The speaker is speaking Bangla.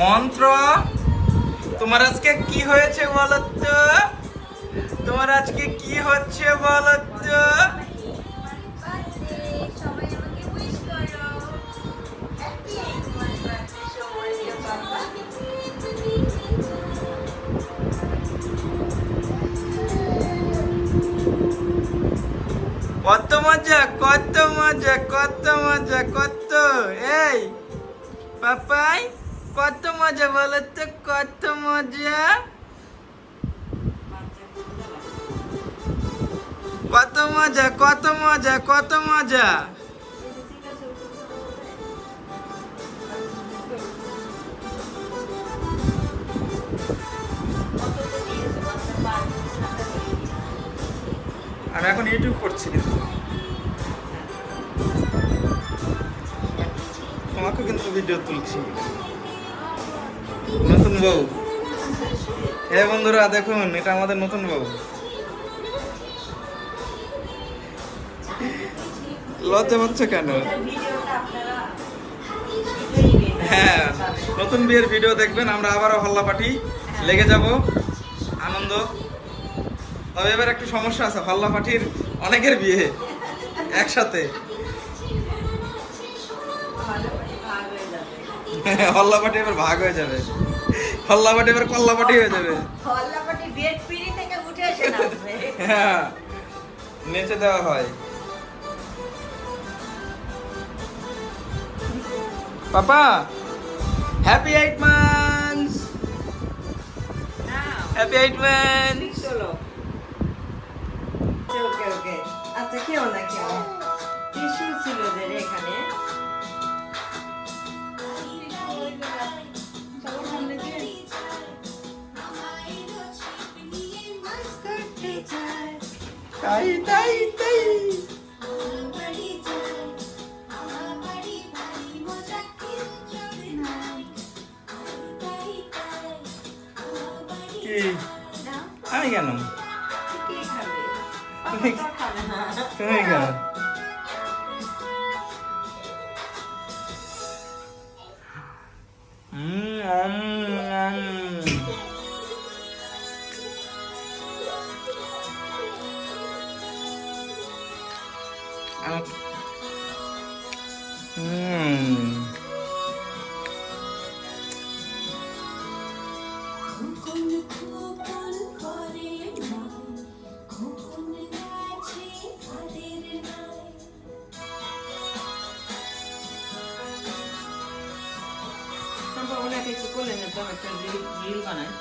মন্ত্র তোমার আজকে কি হয়েছে বলো তো? তোমার আজকে কি হচ্ছে বলো তো? কত মজা, কত মজা, কত মজা, কত! এই পাপাই, কত মজা বলো তো, কত মজা, কত মজা, কত মজা, কত মজা! আমি এখন ইউটিউব করছি, কিন্তু তোমাকে কিন্তু ভিডিও তুলছি। নতুন বউ, হে বন্ধুরা দেখুন, এটা আমাদের নতুন বউ। লজ্জা পাচ্ছে কেন? হ্যাঁ, নতুন বিয়ের ভিডিও দেখবেন, আমরা আবারও হল্লা পার্টি লেগে যাব, আনন্দ। তবে এবার একটু সমস্যা আছে, হল্লা পার্টির অনেকের বিয়ে একসাথে। হল্লা পার্টি এবার ভাগ হয়ে যাবে, হল্লা পার্টি এবার কল্লা পার্টি হয়ে যাবে। হ্যাঁ, নেচে দেওয়া হয়। পাপা, হ্যাপি 8 months, হ্যাপি 8 months। ওকে ওকে, আচ্ছা খেও না, খেও টিস্যু ছিল যে এখানে। তাই তাই তাই। কি আমি কেন? তুমি কেন? একটু করলেন, একটা রিল বানায়।